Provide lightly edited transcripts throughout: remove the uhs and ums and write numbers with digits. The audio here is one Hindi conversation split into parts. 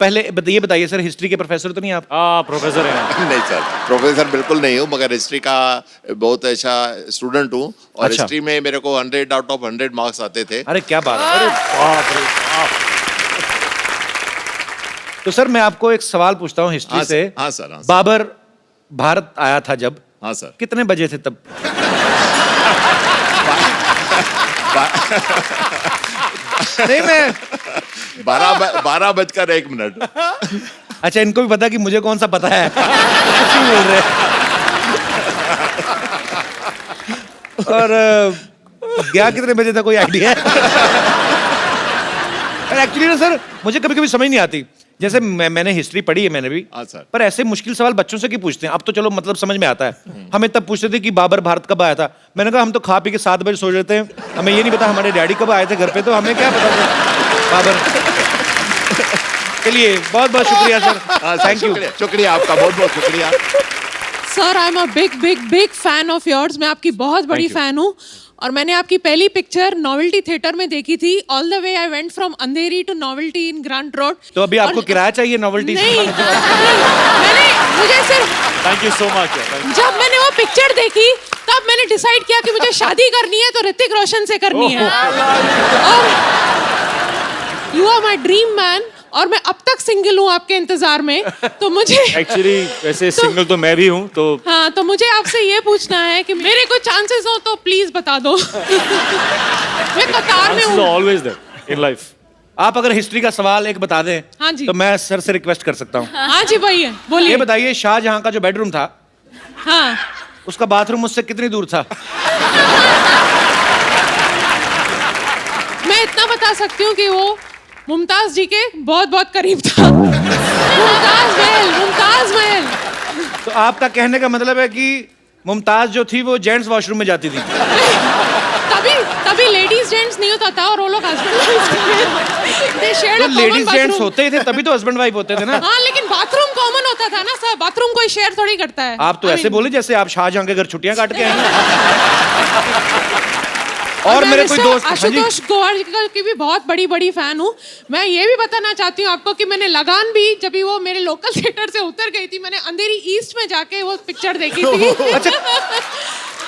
पहले ये बताइए सर, हिस्ट्री के प्रोफेसर तो नहीं आप? प्रोफेसर हैं। नहीं सर, प्रोफेसर बिल्कुल नहीं हूँ, मगर हिस्ट्री का बहुत अच्छा स्टूडेंट हूँ। और अच्छा। हिस्ट्री में मेरे को 100 आउट ऑफ 100 मार्क्स आते थे। अरे क्या बात है। अरे बाप रे बाप। तो सर मैं आपको एक सवाल पूछता हूँ हिस्ट्री से। हाँ सर, हाँ सर। बाबर भारत आया था जब, हाँ सर। कितने बजे थे तब? नहीं मैं 12:01। अच्छा, इनको भी पता कि मुझे कौन सा पता है। क्यों बोल रहे हैं? और गया कितने बजे था, कोई आइडिया है? एक्चुअली ना सर, मुझे कभी कभी समझ नहीं आती। जैसे मैंने हिस्ट्री पढ़ी है, मैंने भी। हाँ सर। पर ऐसे मुश्किल सवाल बच्चों से क्यों पूछते हैं? अब तो चलो मतलब समझ में आता है। हमें तब पूछते थे कि बाबर भारत कब आया था। मैंने कहा हम तो खा पी के 7 बजे सो जाते हैं, हमें ये नहीं पता हमारे डैडी कब आए थे घर पे, तो हमें क्या पता था बाबर। चलिए बहुत बहुत शुक्रिया सर, थैंक यू। शुक्रिया आपका, बहुत बहुत शुक्रिया। Sir I am a big fan of yours. मैं आपकी बहुत बड़ी फैन हूँ और मैंने आपकी पहली पिक्चर नॉवेल्टी थिएटर में देखी थी। All the way I went from Andheri to Novelty in Grant Road. तो अभी आपको किराया चाहिए नॉवेल्टी? नहीं, मैंने मुझे सिर्फ थैंक यू सो मच। जब मैंने वो पिक्चर देखी तब मैंने डिसाइड किया कि मुझे शादी करनी है तो ऋतिक रोशन से करनी है। और you are my dream man और मैं अब तक सिंगल हूँ आपके इंतजार में। तो मुझे एक्चुअली वैसे सिंगल तो मैं भी हूँ, तो हाँ, तो मुझे आपसे ये पूछना है कि मेरे कोई चांसेस हो तो प्लीज बता दो। मैं कतार में हूँ। Always there in life. आप अगर हिस्ट्री का सवाल एक बता दें, हाँ जी। तो मैं सर से रिक्वेस्ट कर सकता हूँ। हाँ जी भाई, बोलिए। ये बताइए, शाहजहां का जो बेडरूम था, हाँ, उसका बाथरूम मुझसे कितनी दूर था? मैं इतना बता सकती हूँ कि वो मुमताज जी के बहुत बहुत करीब था। मुमताज महल। तो आपका कहने का मतलब है कि मुमताज जो थी वो जेंट्स वॉशरूम में जाती थी? तभी लेडीज जेंट्स नहीं होता था और वो लोग हस्बैंड। तो लेडीज जेंट्स होते ही थे, तभी तो हस्बैंड वाइफ होते थे ना। हाँ, लेकिन बाथरूम कॉमन होता था ना सर, बाथरूम कोई शेयर थोड़ी करता है। आप तो ऐसे बोले जैसे आप शाहजहां के घर छुट्टियां काट के आए। और मेरे कोई दोस्त आशुतोष गोवारिकर की भी बहुत बड़ी फैन हूँ। मैं ये भी बताना चाहती हूँ आपको कि मैंने लगान भी, जब भी वो मेरे लोकल थिएटर से उतर गई थी, मैंने अंधेरी ईस्ट में जाके वो पिक्चर देखी थी। अच्छा।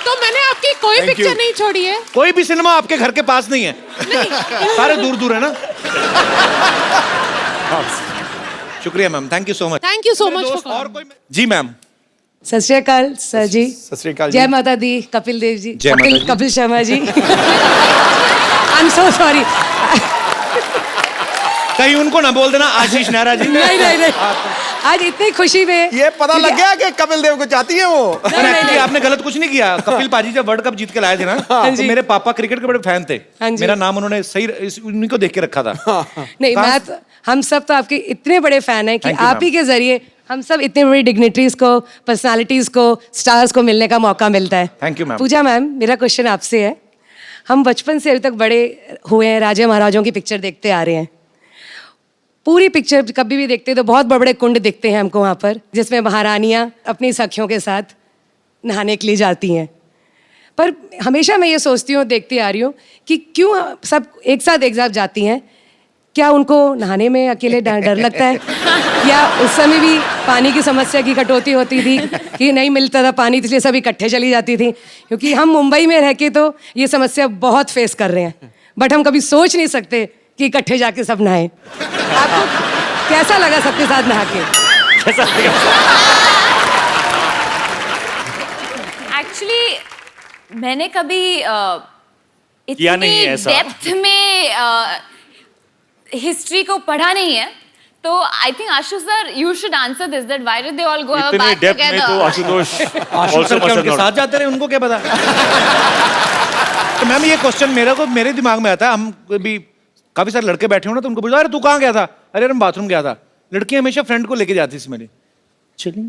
तो मैंने आपकी कोई पिक्चर नहीं छोड़ी है। कोई भी सिनेमा आपके घर के पास नहीं है? नहीं। सारे दूर दूर है ना। शुक्रिया ma'am, thank you so much. Thank you so much. और कोई? जी मैम। सत श्री अकाल सर जी। सत श्री अकाल जी। जय माता दी। कपिल देव जी। जय माता दी। Kapil Sharma ji. I am so sorry. कहीं उनको ना बोल देना आशीष नेहरा जी। नहीं। आज इतनी खुशी में ये पता लग गया कि कपिल देव को चाहती है वो। एक्चुअली आपने गलत कुछ नहीं किया। कपिल पाजी जब वर्ल्ड कप जीत के लाए थे ना, तो जी। मेरे पापा क्रिकेट के बड़े फैन थे। हाँ जी। मेरा नाम उन्होंने सही उन्हीं को देख के रखा था। नहीं, मैं तो, हम सब तो आपके इतने बड़े फैन हैं कि Thank you, आप ही के जरिए हम सब इतने बड़ी डिग्निटरीज को, पर्सनालिटीज को, स्टार्स को मिलने का मौका मिलता है। Thank you, ma'am. Pooja ma'am, मेरा क्वेश्चन आपसे है। हम बचपन से अभी तक बड़े हुए हैं, राजा महाराजाओं की पिक्चर देखते आ रहे हैं। पूरी पिक्चर कभी भी देखते हैं तो बहुत बड़े बड़े कुंड दिखते हैं हमको वहाँ पर, जिसमें महारानियाँ अपनी सखियों के साथ नहाने के लिए जाती हैं। पर हमेशा मैं ये सोचती हूँ, देखती आ रही हूँ कि क्यों सब एक साथ जाती हैं। क्या उनको नहाने में अकेले डर लगता है, या उस समय भी पानी की समस्या की कटौती होती थी कि नहीं मिलता था पानी, इसलिए सब इकट्ठे चली जाती थी? क्योंकि हम मुंबई में रह के तो ये समस्या बहुत फेस कर रहे हैं, बट हम कभी सोच नहीं सकते कि इकट्ठे जाके सब नहाएं। आपको कैसा लगा सबके साथ नहा के? एक्चुअली मैंने कभी किया नहीं इतनी है ऐसा। डेप्थ में हिस्ट्री को पढ़ा नहीं है, तो I think आशुष sir you should answer this, that why did they all go have a इतनी बाथ डेप्थ में तो टुगेदर। आशुतोष आशुष सर क्या उनके साथ जाते रहे, उनको क्या पता? तो मैम ये क्वेश्चन मेरे दिमाग में आता है। हम भी काफी सारे लड़के बैठे हो ना, तो उनको पूछा अरे तू कहाँ गया था? अरे मैं बाथरूम गया था। लड़कियां हमेशा फ्रेंड को लेके जाती इसमें, चलिए।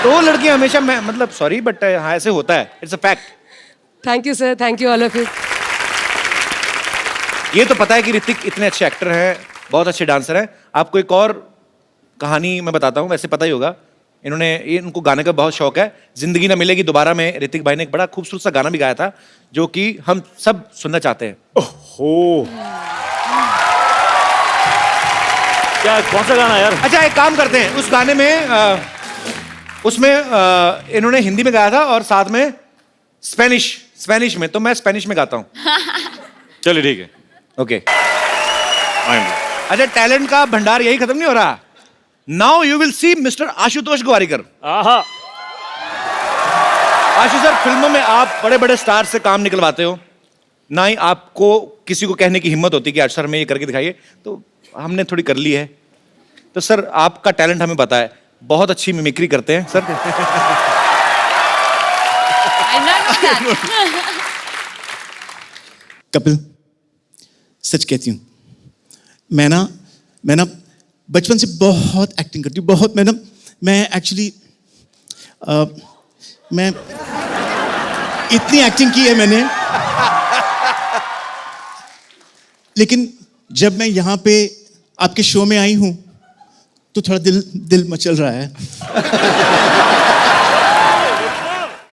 तो लड़कियां हमेशा, मैं मतलब सॉरी बट हाँ ऐसे होता है, it's a fact. Thank you sir, thank you all of you. ये तो पता है कि ऋतिक इतने अच्छे एक्टर हैं, बहुत अच्छे डांसर हैं। आपको एक और कहानी मैं बताता हूँ, वैसे पता ही होगा। इनको गाने का बहुत शौक है। जिंदगी ना मिलेगी दोबारा में ऋतिक भाई ने एक बड़ा खूबसूरत सा गाना भी गाया था, जो कि हम सब सुनना चाहते हैं। ओहो। क्या कौन सा गाना यार? अच्छा एक काम करते हैं, उस गाने में उसमें इन्होंने हिंदी में गाया था और साथ में स्पेनिश में, तो मैं स्पेनिश में गाता हूँ। चलिए ठीक है। ओके। Mind. अच्छा टैलेंट का भंडार यही खत्म नहीं हो रहा। Now you will see mister Ashutosh Gowariker. आहा। आशु सर, फिल्मों में आप बड़े बड़े स्टार से काम निकलवाते हो, ना ही आपको किसी को कहने की हिम्मत होती कि आज सर हमें ये करके दिखाइए, तो हमने थोड़ी कर ली है। तो सर आपका टैलेंट हमें पता है, बहुत अच्छी मिमिक्री करते हैं sir. I don't know that. Kapil, सच कहती हूँ, मैं ना बचपन से बहुत एक्टिंग करती हूँ, बहुत। मैं एक्चुअली मैं इतनी एक्टिंग की है मैंने, लेकिन जब मैं यहाँ पे आपके शो में आई हूँ तो थोड़ा दिल मचल रहा है।